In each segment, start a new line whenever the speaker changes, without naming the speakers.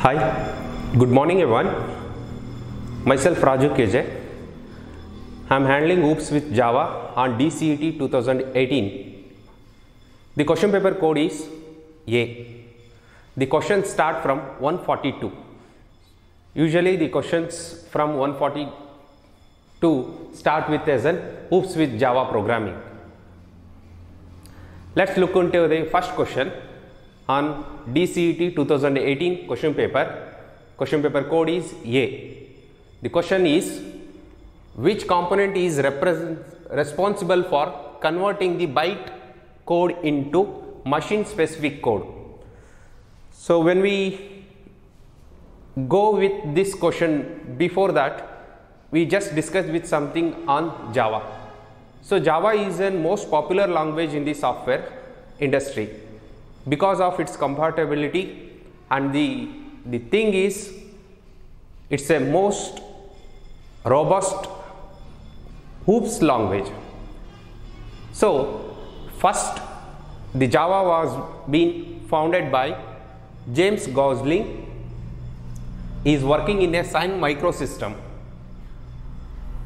Hi, good morning everyone. Myself Raju KJ. I am handling OOPS with Java on DCET 2018. The question paper code is A. The questions start from 142. Usually the questions from 142 start with as an OOPS with Java programming. Let's look into the first question on DCET 2018 question paper. Question paper code is A. The question is, which component is responsible for converting the byte code into machine specific code? So when we go with this question, before that we just discussed with something on Java. So Java is the most popular language in the software industry because of its compatibility, and the thing is, it's a most robust OOPS language. So first, the Java was being founded by James Gosling. He is working in a Sun Microsystem.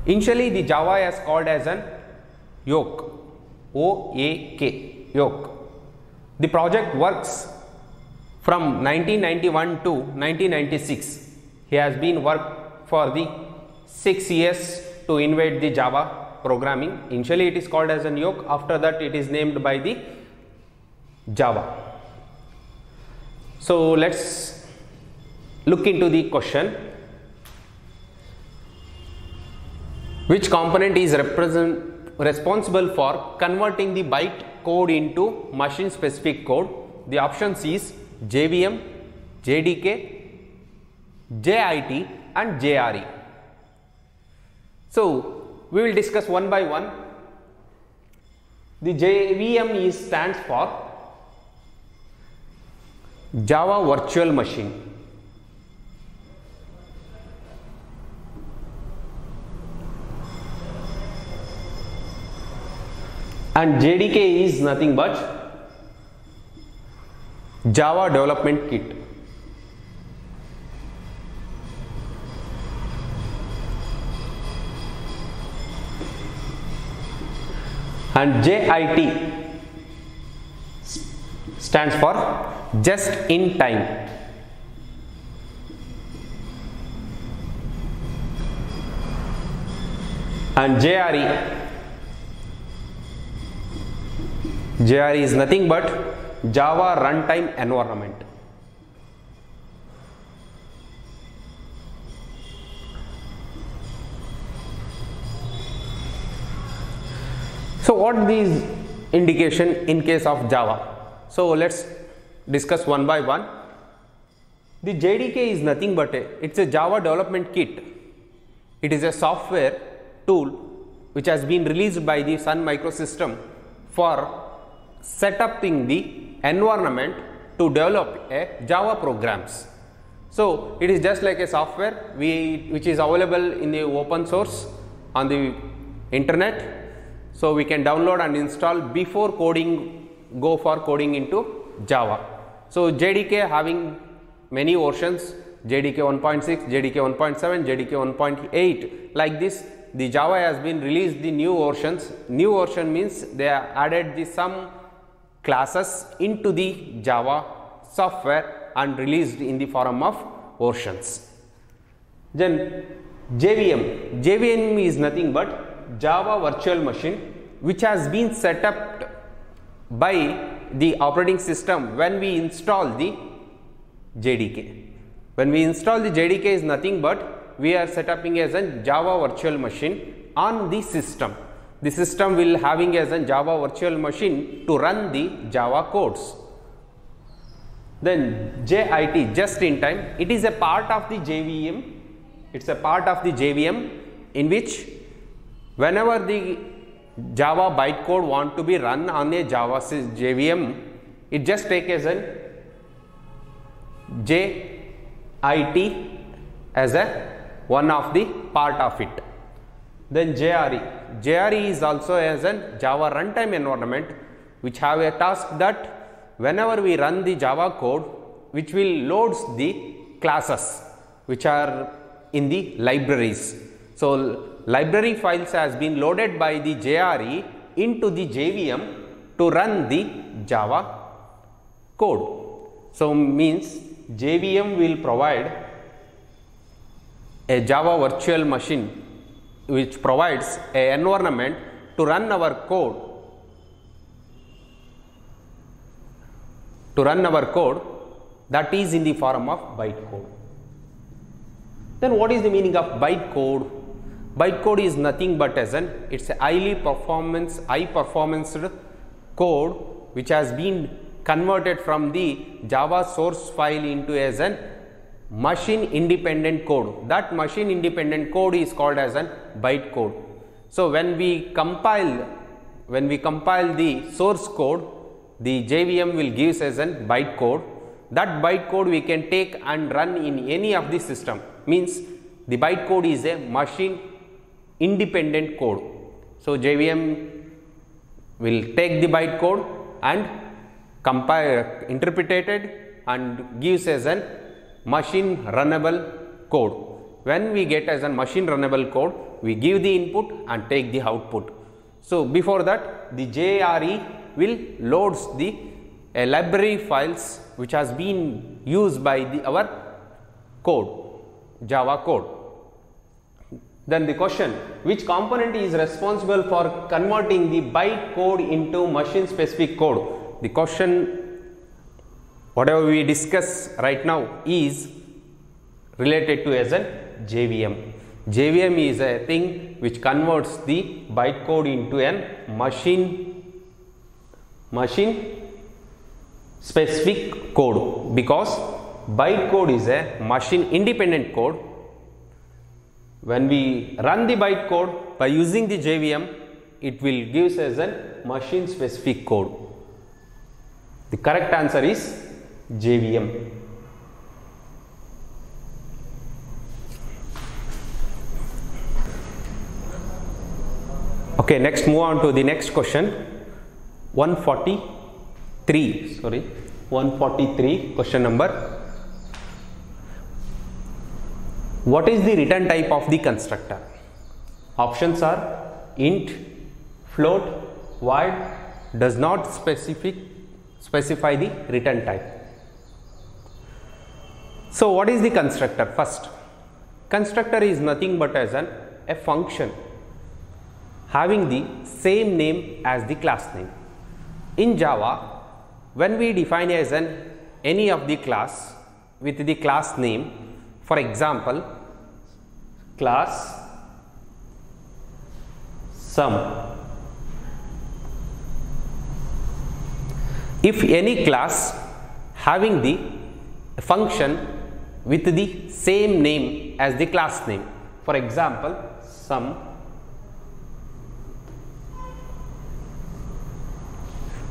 Initially the Java is called as an Yolk, O-A-K, Yolk. The project works from 1991 to 1996. He has been worked for the 6 years to invent the Java programming. Initially it is called as an Yolk. After that it is named by the Java. So let's look into the question. Which component is responsible for converting the byte code into machine specific code? The options is JVM, JDK, JIT and JRE. So we will discuss one by one. The JVM stands for Java Virtual Machine. And JDK is nothing but Java Development Kit. And JIT stands for Just in Time. And JRE is nothing but Java Runtime Environment. So what these indication in case of Java? So let's discuss one by one. The JDK is nothing but it's a Java Development Kit. It is a software tool which has been released by the Sun Microsystem for setting the environment to develop a Java programs. So it is just like a software which is available in the open source on the internet. So we can download and install before go for coding into Java. So JDK having many versions, JDK 1.6, JDK 1.7, JDK 1.8, like this. The Java has been released the new versions. New version means they have added some classes into the Java software and released in the form of versions. Then JVM is nothing but Java Virtual Machine, which has been set up by the operating system when we install the JDK. When we install the JDK is nothing but we are setting as a Java Virtual Machine on the system. The system will having as a Java Virtual Machine to run the Java codes. Then JIT, Just in Time, it is a part of the JVM. It's a part of the JVM in which whenever the Java bytecode want to be run on a Java JVM, it just take as a JIT as a one of the part of it. Then JRE is also as a Java runtime environment which have a task that whenever we run the Java code, which will loads the classes which are in the libraries. So library files has been loaded by the JRE into the JVM to run the Java code. So means JVM will provide a Java virtual machine which provides an environment to run our code. That is in the form of bytecode. Then what is the meaning of bytecode? Bytecode is nothing but it's a high performance code which has been converted from the Java source file into as an machine independent code. That machine independent code is called as an bytecode. So when we compile the source code, the JVM will give as an bytecode. That bytecode we can take and run in any of the system. Means the bytecode is a machine independent code. So JVM will take the bytecode and compile, interpret it and gives as an machine runnable code. When we get as a machine runnable code, we give the input and take the output. So before that, the JRE will loads the library files which has been used by our code, Java code. Then the question, which component is responsible for converting the byte code into machine specific code? The question, whatever we discuss right now, is related to as a JVM. JVM is a thing which converts the byte code into a machine specific code, because byte code is a machine independent code. When we run the byte code by using the JVM, it will give us a machine specific code. The correct answer is JVM. Okay, next move on to the next question. 143 question number. What is the return type of the constructor? Options are int, float, void, does not specify the return type. So what is the constructor? First, constructor is nothing but as a function having the same name as the class name. In Java, when we define as any of the class with the class name, for example, class sum. If any class having the function with the same name as the class name, for example, sum,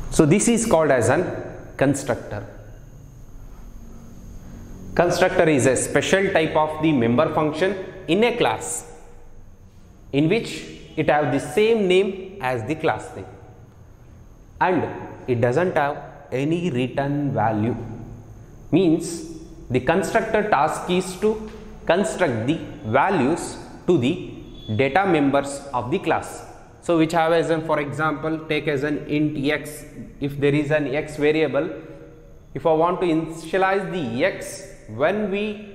so this is called as an constructor. Constructor is a special type of the member function in a class in which it have the same name as the class name, and it doesn't have any return value. Means the constructor task is to construct the values to the data members of the class. So which have as for example, take as an int x. If there is an x variable, if I want to initialize the x, when we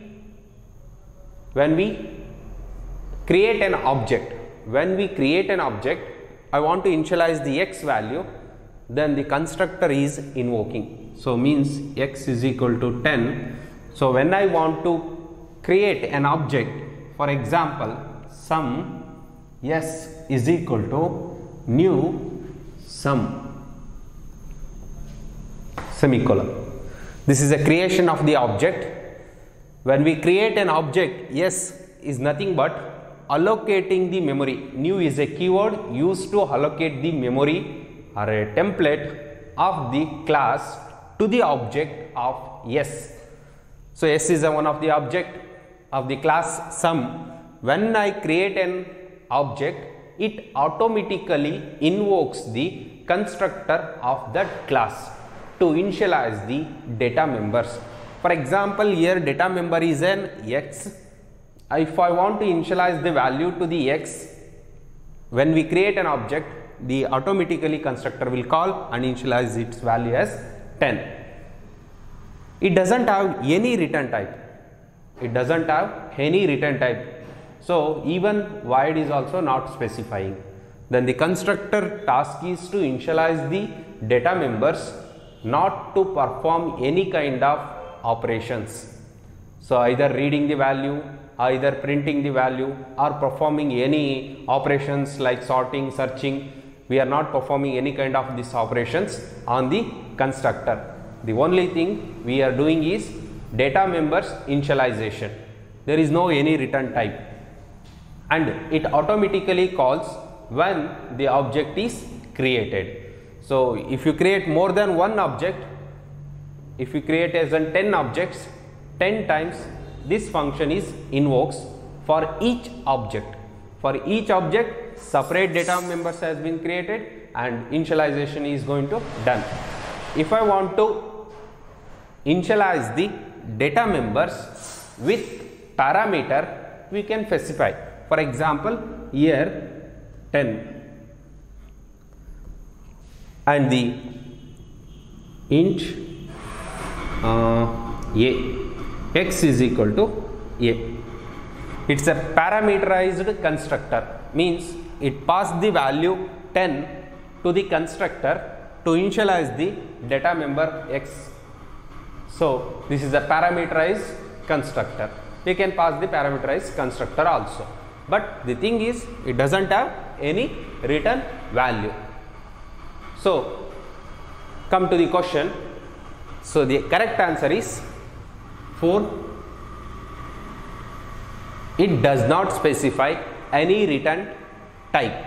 create an object, I want to initialize the x value, then the constructor is invoking. So means x is equal to 10. So when I want to create an object, for example, sum s is equal to new sum, semicolon. This is a creation of the object. When we create an object, s is nothing but allocating the memory. New is a keyword used to allocate the memory or a template of the class to the object of s. So s is one of the object of the class sum. When I create an object, it automatically invokes the constructor of that class to initialize the data members. For example, here data member is an x. If I want to initialize the value to the x, when we create an object, the automatically constructor will call and initialize its value as 10. It doesn't have any return type. It doesn't have any return type. So even void is also not specifying. Then the constructor task is to initialize the data members, not to perform any kind of operations. So either reading the value, either printing the value, or performing any operations like sorting, searching. We are not performing any kind of these operations on the constructor. The only thing we are doing is data members initialization. There is no any return type, and it automatically calls when the object is created. So if you create more than one object, if you create as in 10 objects, 10 times this function is invokes for each object. For each object, separate data members has been created and initialization is going to done. If I want to initialize the data members with parameter, we can specify. For example, here 10 and the int a, x is equal to a. It's a parameterized constructor, means it passed the value 10 to the constructor to initialize the data member x. So this is a parameterized constructor. We can pass the parameterized constructor also, but the thing is it doesn't have any return value. So come to the question. So the correct answer is 4. It does not specify any return type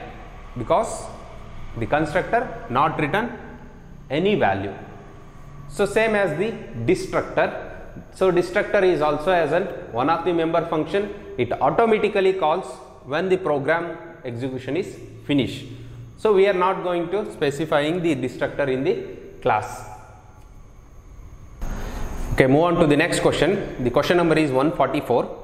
because the constructor not return any value. So same as the destructor. So destructor is also as one of the member function. It automatically calls when the program execution is finished. So we are not going to specifying the destructor in the class. Okay, move on to the next question. The question number is 144.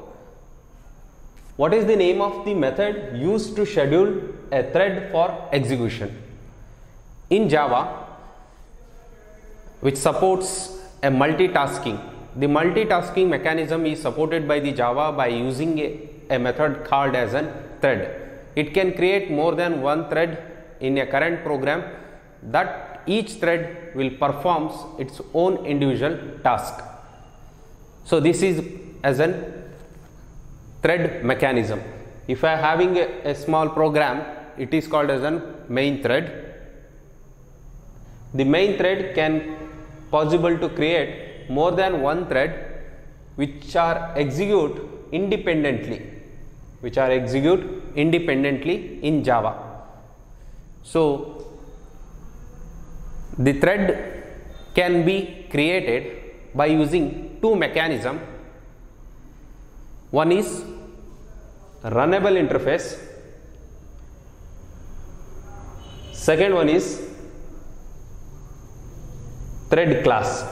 What is the name of the method used to schedule a thread for execution? In Java, which supports a multitasking, the multitasking mechanism is supported by the Java by using a method called as a thread. It can create more than one thread in a current program, that each thread will perform its own individual task. So this is as a thread mechanism. If I am having a small program, it is called as a main thread. The main thread can possible to create more than one thread which are execute independently, in Java. So the thread can be created by using two mechanisms. One is runnable interface, second one is thread class.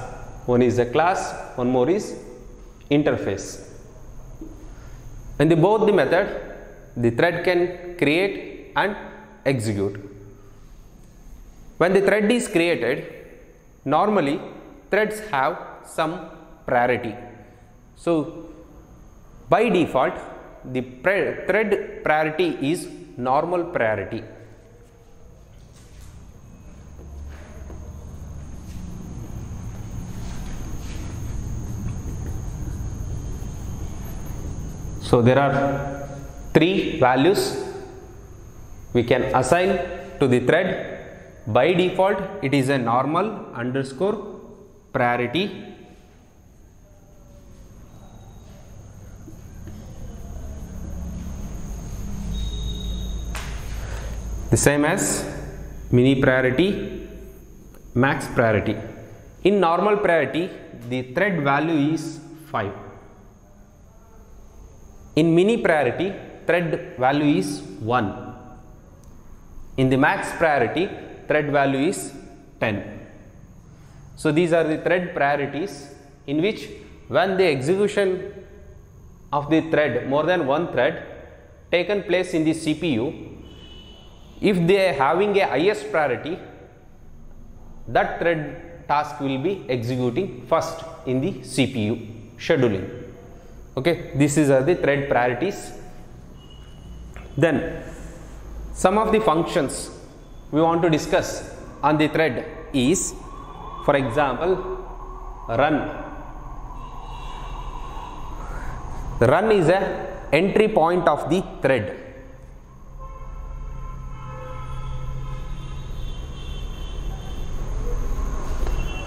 One is a class, one more is interface. In both the method, the thread can create and execute. When the thread is created, normally threads have some priority. So by default, the thread priority is normal priority. So there are 3 values we can assign to the thread. By default, it is a normal underscore priority. The same as mini priority, max priority. In normal priority, the thread value is 5. In mini priority, thread value is 1. In the max priority, thread value is 10. So these are the thread priorities in which when the execution of the thread, more than one thread taken place in the CPU, if they are having a highest priority, that thread task will be executing first in the CPU scheduling. Okay, this is the thread priorities. Then some of the functions we want to discuss on the thread is, for example, run. Run is a entry point of the thread.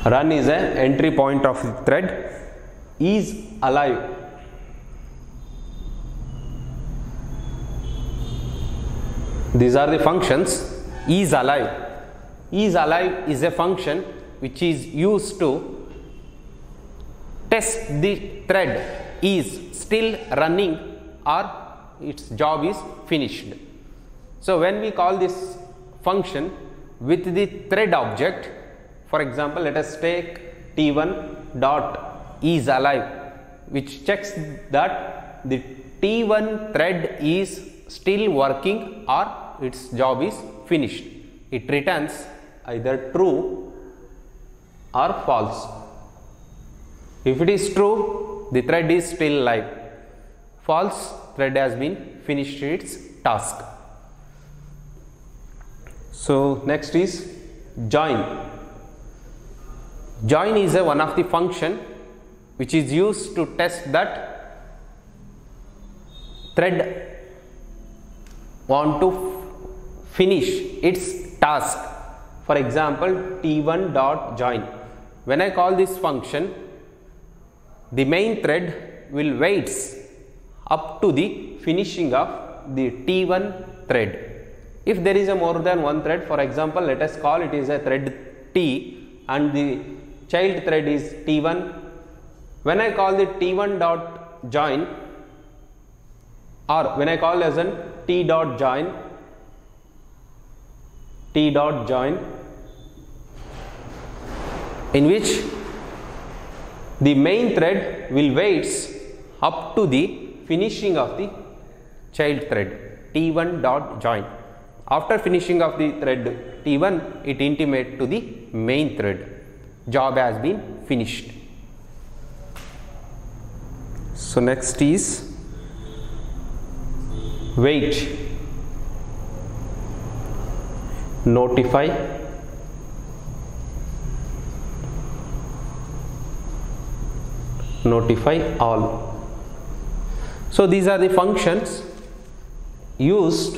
Run is an entry point of the thread. Is alive. These are the functions. Is alive. Is alive is a function which is used to test the thread is still running or its job is finished. So when we call this function with the thread object, for example, let us take T1 dot is alive, which checks that the T1 thread is still working or its job is finished. It returns either true or false. If it is true, the thread is still alive. False, thread has been finished its task. So next is join. Join is one of the function which is used to test that thread want to finish its task. For example, T1 dot join. When I call this function, the main thread will wait up to the finishing of the T1 thread. If there is a more than one thread, for example, let us call it is a thread T and the child thread is T1. When I call the T1 dot join, or when I call as an T dot join, in which the main thread will wait up to the finishing of the child thread, T1 dot join. After finishing of the thread T1, it intimates to the main thread, job has been finished. So next is wait. Notify, notify all. So these are the functions used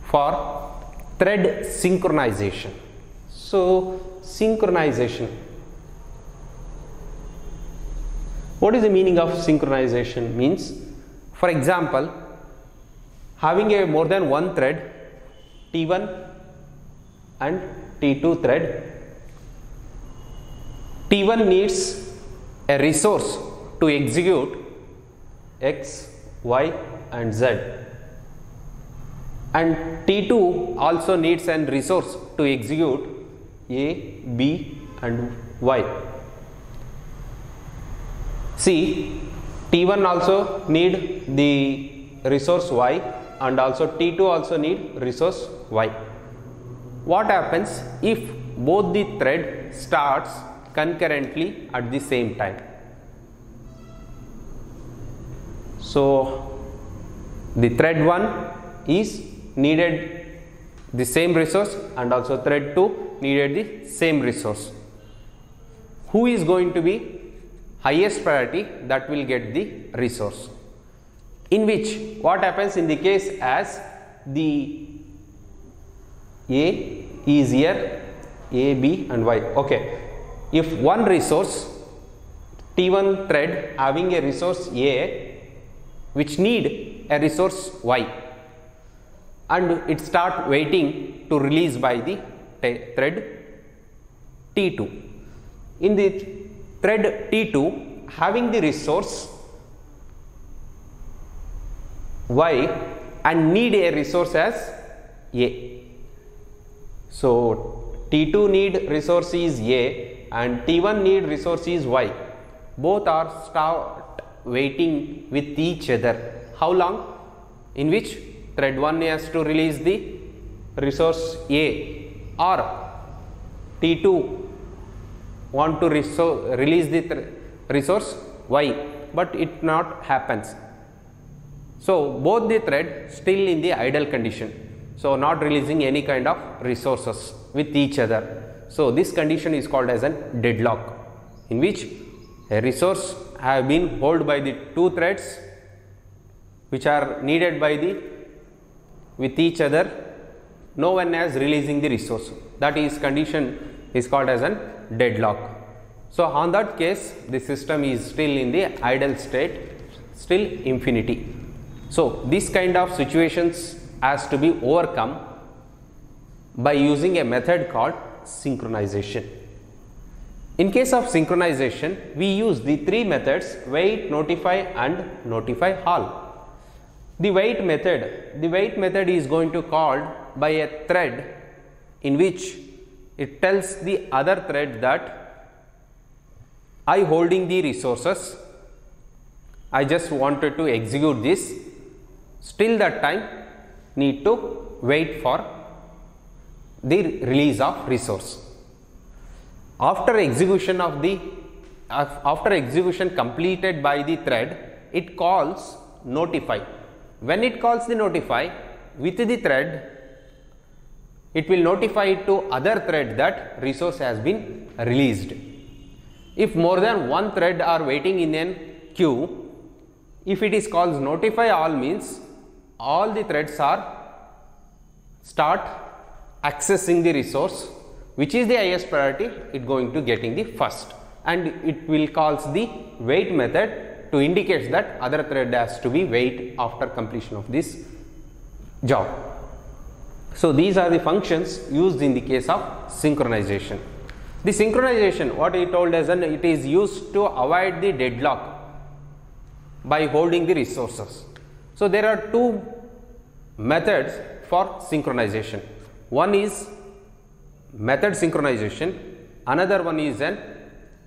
for thread synchronization. So synchronization. What is the meaning of synchronization? Means, for example, having a more than one thread, T1 and T2 thread, T1 needs a resource to execute X, Y and Z, and T2 also needs a resource to execute A, B and Y. See, T1 also need the resource Y and also T2 also need resource Y. What happens if both the thread starts concurrently at the same time? So the thread 1 is needed the same resource and also thread 2 needed the same resource. Who is going to be highest priority? That will get the resource. In which what happens in the case as the A is here, A, B and Y. Okay. If one resource, T1 thread having a resource A which need a resource Y, and it start waiting to release by the thread T2. In the thread T2 having the resource Y and need a resource as A. So T2 need resource is A and T1 need resource is Y. both are start waiting with each other. How long? In which thread 1 has to release the resource A, or T2 want to release the resource Y, but it not happens. So both the thread still in the idle condition, so not releasing any kind of resources with each other. So this condition is called as a deadlock, in which a resource have been held by the two threads which are needed by the with each other. No one is releasing the resource. That is condition is called as a deadlock. So on that case, the system is still in the idle state, still infinity. So this kind of situations has to be overcome by using a method called synchronization. In case of synchronization, we use the three methods: wait, notify and notify all. The wait method is going to called by a thread in which it tells the other thread that I holding the resources, I just wanted to execute this, still that time need to wait for the release of resource. After execution completed by the thread, it calls notify. When it calls the notify with the thread, it will notify to other thread that resource has been released. If more than one thread are waiting in a queue, if it is called notify all, means all the threads are start accessing the resource, which is the highest priority, it going to getting the first, and it will calls the wait method to indicate that other thread has to be wait after completion of this job. So these are the functions used in the case of synchronization. The synchronization, what he told us, and it is used to avoid the deadlock by holding the resources. So there are two methods for synchronization. One is method synchronization, another one is an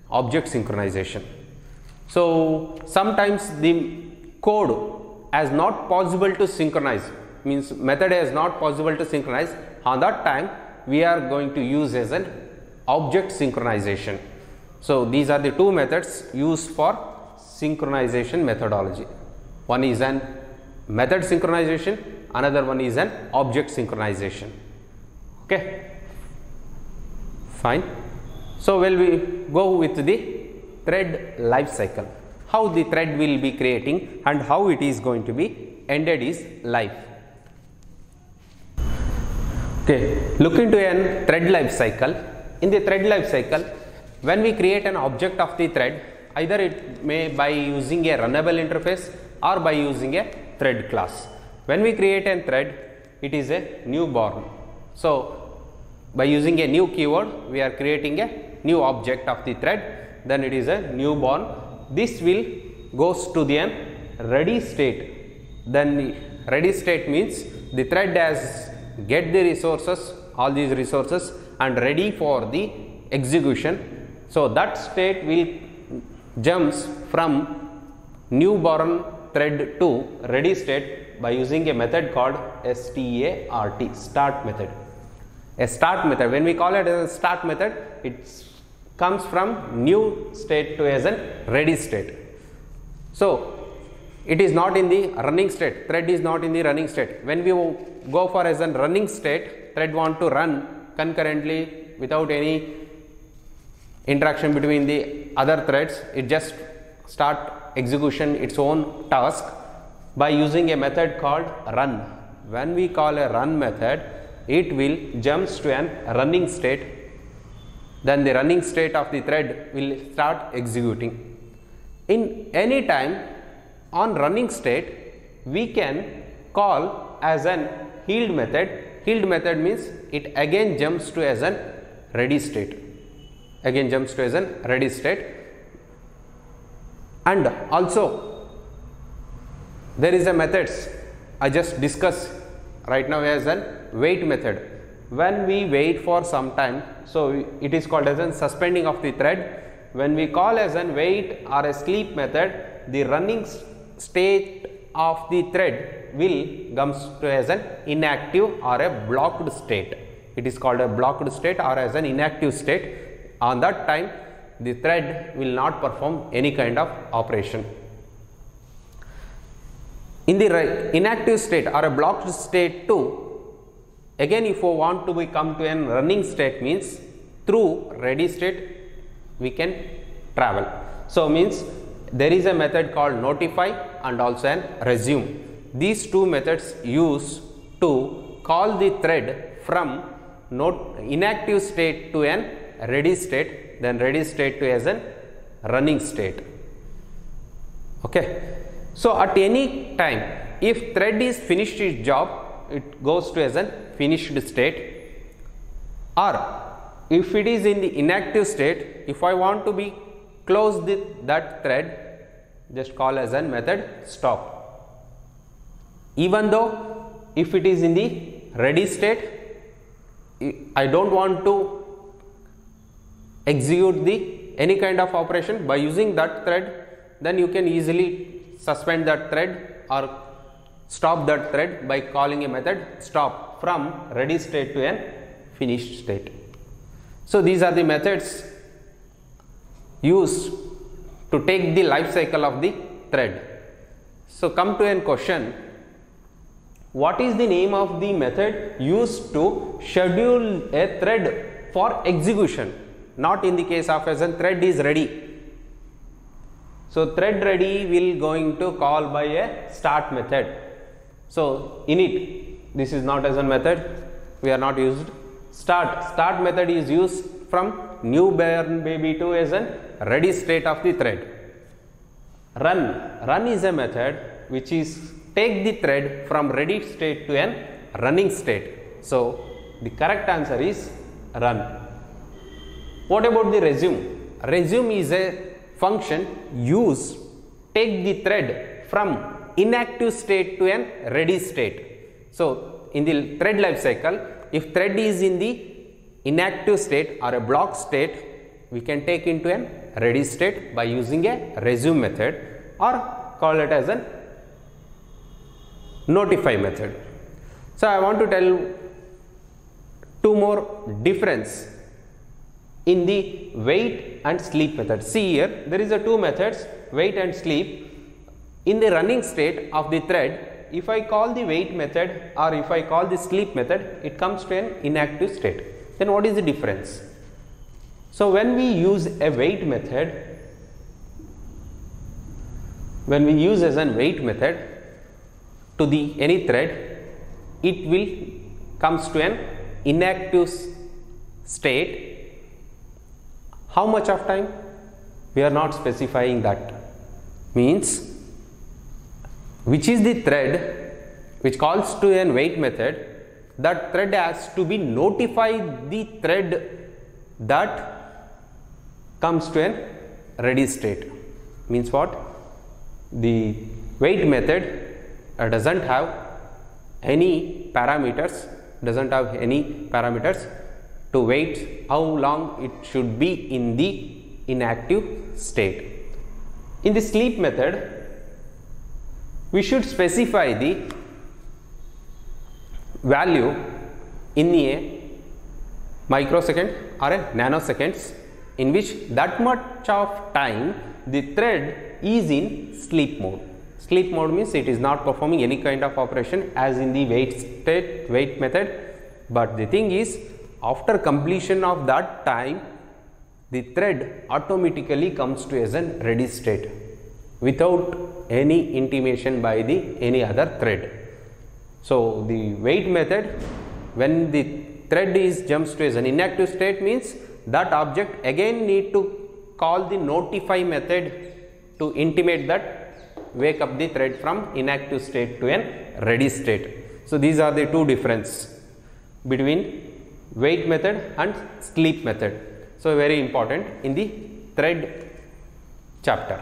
object synchronization. So sometimes the code is not possible to synchronize, means method is not possible to synchronize. On that time we are going to use as an object synchronization. So these are the two methods used for synchronization methodology. One is an method synchronization, another one is an object synchronization. Okay, fine. So will we go with the thread life cycle, how the thread will be creating and how it is going to be ended is life. Okay, look into a thread life cycle. In the thread life cycle, when we create an object of the thread, either it may by using a runnable interface or by using a thread class. When we create a thread, it is a newborn. So by using a new keyword, we are creating a new object of the thread, then it is a newborn. This will goes to the ready state. Then ready state means the thread has get the resources, all these resources, and ready for the execution. So that state will jumps from newborn thread to ready state by using a method called start method. A start method, when we call it as a start method, it comes from new state to as a ready state. So it is not in the running state, thread is not in the running state. When we go for as a running state, thread want to run concurrently without any interaction between the other threads, it just start execution its own task by using a method called run. When we call a run method, it will jumps to an running state, then the running state of the thread will start executing. In any time on running state, we can call as an healed method. Healed method means it again jumps to as an ready state, again jumps to as an ready state. And also there is a methods I just discussed right now as an wait method. When we wait for some time, so it is called as a suspending of the thread. when we call as an wait or a sleep method, the running state of the thread will comes to as an inactive or a blocked state. It is called a blocked state or as an inactive state. On that time, the thread will not perform any kind of operation. In the inactive state or a blocked state too, again if we want to come to a running state, means through ready state we can travel. So means there is a method called notify and also an resume. These two methods used to call the thread from inactive state to an ready state, then ready state to as an running state. Okay. So at any time, if thread is finished its job, it goes to as an finished state, or if it is in the inactive state, if I want to be close that thread, just call as an method stop. Even though if it is in the ready state, I don't want to execute any kind of operation by using that thread, then you can easily suspend that thread or stop that thread by calling a method stop from ready state to an finished state. So these are the methods used to take the life cycle of the thread. So come to a question, what is the name of the method used to schedule a thread for execution? Not in the case of as a thread is ready. So thread ready will going to call by a start method. So init, this is not as a method, we are not used. Start method is used from newborn baby to as a ready state of the thread. Run is a method which is take the thread from ready state to an running state. So the correct answer is run. What about the resume? Resume is a function used take the thread from inactive state to an ready state. So in the thread life cycle, if thread is in the inactive state or a block state, we can take into an ready state by using a resume method or call it as a notify method. So I want to tell two more difference in the wait and sleep method. See here, there is a two methods, wait and sleep. In the running state of the thread, if I call the wait method or if I call the sleep method, it comes to an inactive state. Then what is the difference? So when we use a wait method, when we use as an wait method to the any thread, it will comes to an inactive state. How much of time? We are not specifying that. Means which is the thread which calls to an wait method, that thread has to be notified the thread that comes to an ready state. Means what? The wait method doesn't have any parameters, to wait how long it should be in the inactive state. In the sleep method, we should specify the value in a microsecond or a nanoseconds, in which that much of time the thread is in sleep mode. Sleep mode means it is not performing any kind of operation as in the wait method, but the thing is, after completion of that time, the thread automatically comes to as a ready state without any intimation by the any other thread. So the wait method, when the thread is jumps to as an inactive state, means that object again need to call the notify method to intimate that wake up the thread from inactive state to an ready state. So these are the two difference between wait method and sleep method. So very important in the thread chapter.